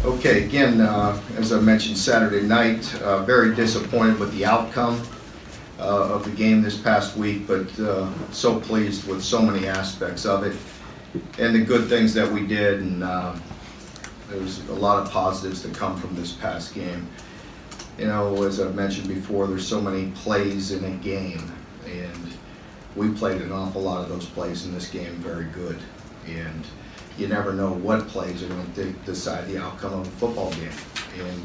Okay, again, as I mentioned Saturday night, very disappointed with the outcome of the game this past week, but so pleased with so many aspects of it and the good things that we did, and there's a lot of positives that come from this past game. You know, as I've mentioned before, there's so many plays in a game, and we played an awful lot of those plays in this game very good, and you never know what plays are going to decide the outcome of a football game. And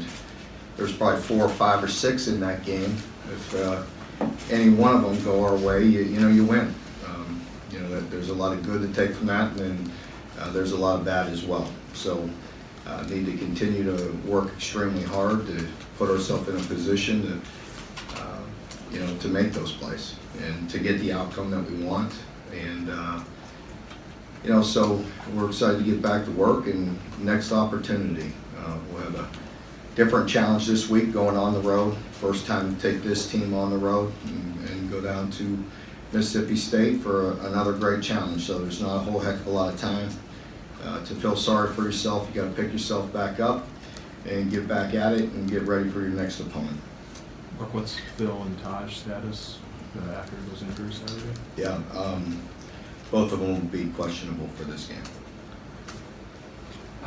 there's probably 4 or 5 or 6 in that game. If any one of them go our way, you win. You know, there's a lot of good to take from that, and then there's a lot of bad as well. So need to continue to work extremely hard to put ourselves in a position to, to make those plays and to get the outcome that we want. And so we're excited to get back to work and next opportunity. We'll have a different challenge this week going on the road. First time to take this team on the road and go down to Mississippi State for another great challenge. So there's not a whole heck of a lot of time to feel sorry for yourself. You got to pick yourself back up and get back at it and get ready for your next opponent. Mark, what's Phil and Taj status after those injuries Saturday? Yeah, both of them will be questionable for this game.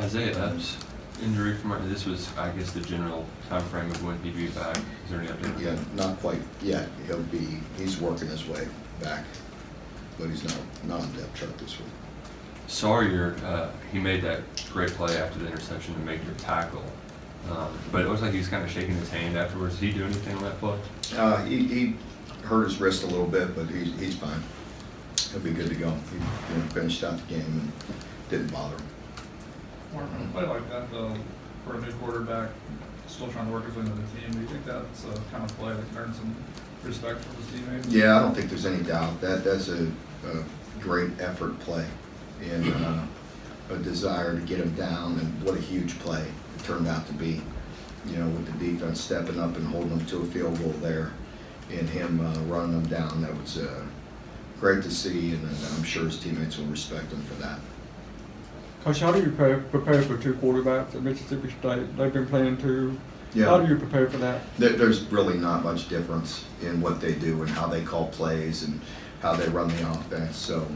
Isaiah Epps' injury from this was, I guess, the general time frame of when he'd be back. Is there any update? Yeah, not quite yet. He's working his way back, but he's not on depth chart this week. Sawyer, he made that great play after the interception to make your tackle, but it looks like he's kind of shaking his hand afterwards. Did he do anything on that play? He hurt his wrist a little bit, but he's fine. He'll be good to go. He finished out the game and didn't bother him. Mark, on a play like that, though, for a new quarterback, still trying to work his way into the team, do you think that's a kind of play that can earn some respect from his teammates? Yeah, I don't think there's any doubt. That's a great effort play and a desire to get him down, and what a huge play it turned out to be. With the defense stepping up and holding them to a field goal there and him running them down, that was great to see, and I'm sure his teammates will respect him for that. Coach, how do you prepare for 2 quarterbacks at Mississippi State? They've been playing 2. Yeah. How do you prepare for that? There's really not much difference in what they do and how they call plays and how they run the offense. So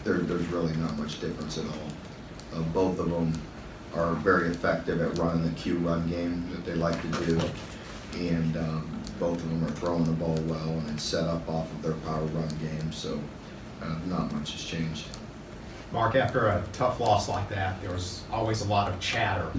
there's really not much difference at all. Both of them are very effective at running the Q run game that they like to do, and both of them are throwing the ball well and then set up off of their power run game. So not much has changed. Mark, after a tough loss like that, there was always a lot of chatter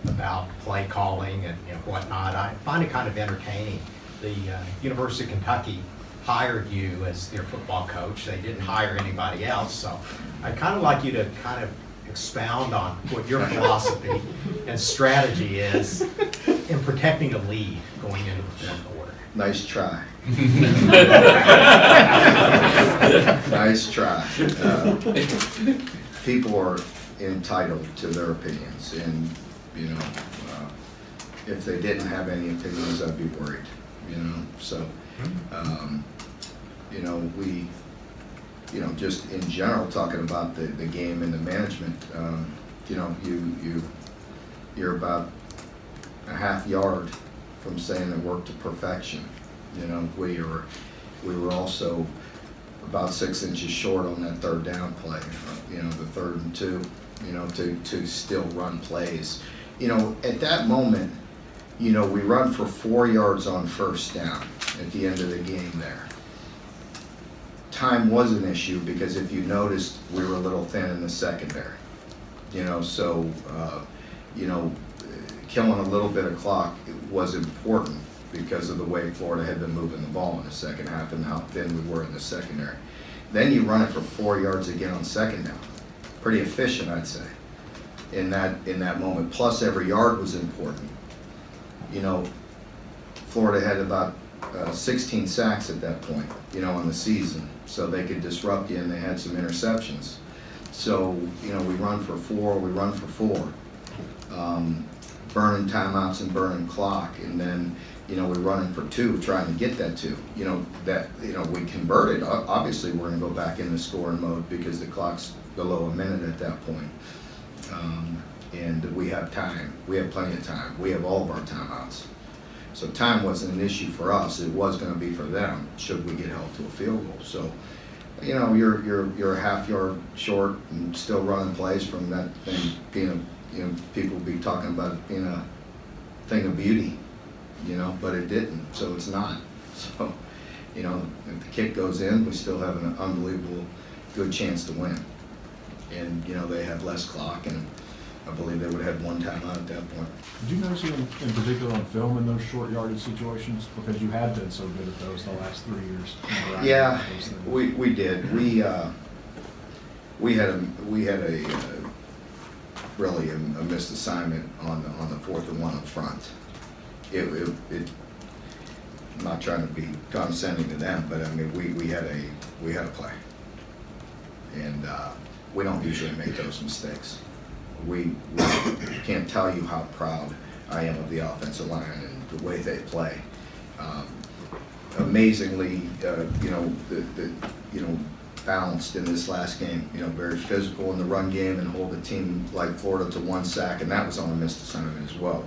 about play calling and whatnot. I find it kind of entertaining. The University of Kentucky hired you as their football coach. They didn't hire anybody else. So I'd kind of like you to kind of expound on what your philosophy and strategy is in protecting a lead going into the 4th quarter. Nice try. Nice try. People are entitled to their opinions, and if they didn't have any opinions, I'd be worried. So we just in general talking about the game and the management. You're about a half yard from saying it worked to perfection. We were also about 6 inches short on that 3rd down play. The 3rd and 2. To still run plays. At that moment, we run for 4 yards on 1st down at the end of the game there. Time was an issue because if you noticed, we were a little thin in the secondary. Killing a little bit of clock was important because of the way Florida had been moving the ball in the second half and how thin we were in the secondary. Then you run it for 4 yards again on 2nd down. Pretty efficient, I'd say, in that moment. Plus, every yard was important. Florida had about 16 sacks at that point, in the season, so they could disrupt you, and they had some interceptions. So, we run for 4, we run for 4. Burning timeouts and burning clock, and then we're running for 2, trying to get that 2. We converted. Obviously, we're going to go back into scoring mode because the clock's below a minute at that point. and we have time. We have plenty of time. We have all of our timeouts. So time wasn't an issue for us. It was going to be for them should we get held to a field goal. So, you know, you're a half yard short and still running plays from that thing being a, you know, people be talking about it being a thing of beauty, you know, but it didn't. So it's not. So, you know, if the kick goes in, we still have an unbelievable good chance to win. And, you know, they had less clock, and I believe they would have had one timeout at that point. Did you notice in particular on film in those short yardage situations? Because you have been so good at those the last 3 years. Yeah, we did. We had a really a missed assignment on the 4th and 1 up front. I'm not trying to be condescending to them, but I mean we had a play, and we don't usually make those mistakes. We can't tell you how proud I am of the offensive line and the way they play. Amazingly, you know, balanced in this last game. You know, very physical in the run game and hold a team like Florida to 1 sack, and that was on a missed assignment as well.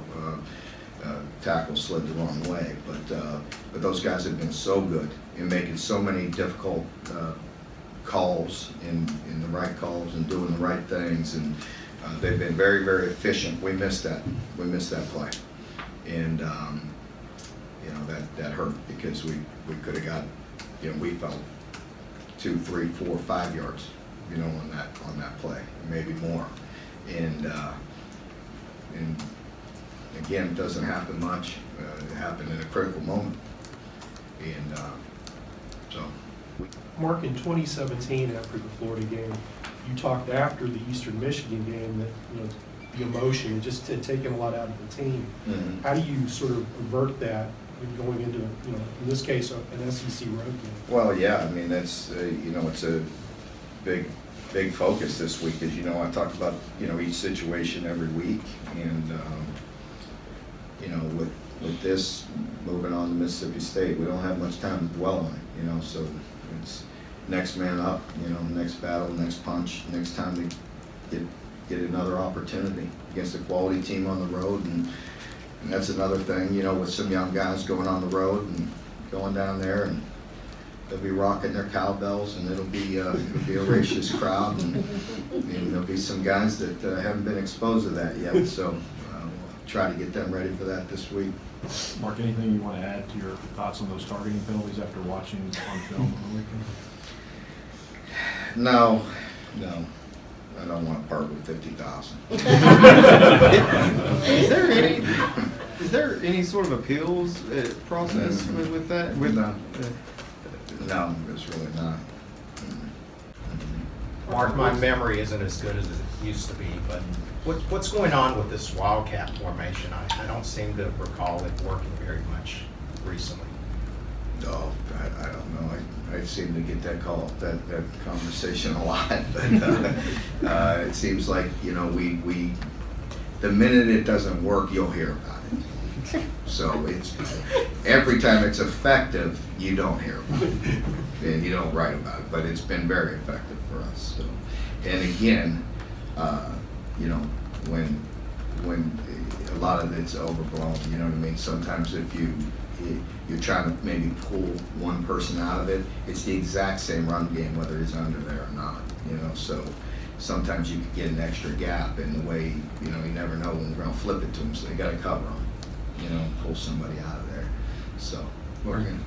Tackle slid the wrong way, but those guys have been so good in making so many difficult calls, in the right calls and doing the right things, and they've been very, very efficient. We missed that play, and you know, that hurt because we could have got, you know, we felt 2, 3, 4, 5 yards, you know, on that play, maybe more, and again, it doesn't happen much. It happened in a critical moment, and so. Mark, in 2017, after the Florida game, you talked after the Eastern Michigan game that, you know, the emotion, it just had taken a lot out of the team. Mm-hmm. How do you sort of avert that in going into, you know, in this case, an SEC road game? Well, yeah, I mean, that's, you know, it's a big focus this week. As you know, I talked about, you know, each situation every week, and, you know, with this moving on to Mississippi State, we don't have much time to dwell on it, you know, so it's next man up, you know, next battle, next punch, next time to get another opportunity against a quality team on the road, and that's another thing, you know, with some young guys going on the road and going down there, and they'll be rocking their cowbells, and it'll be a raucous crowd, and there'll be some guys that haven't been exposed to that yet, so we'll try to get them ready for that this week. Mark, anything you want to add to your thoughts on those targeting penalties after watching on film on the weekend? No, I don't want to part with 50,000. Is there any sort of appeals process with that? No, it's really not. Mark, my memory isn't as good as it used to be, but what's going on with this Wildcat formation? I don't seem to recall it working very much recently. No, I don't know. I seem to get that conversation a lot, but it seems like, you know, we the minute it doesn't work, you'll hear about it. So it's every time it's effective, you don't hear about it, and you don't write about it. But it's been very effective for us. So, and again, you know, when a lot of it's overblown, you know what I mean. Sometimes if you're trying to maybe pull one person out of it, it's the exact same run game whether he's under there or not, you know. So sometimes you could get an extra gap in the way, you know, you never know when we're going to flip it to them, so they got to cover them, you know, pull somebody out of there. So we're going to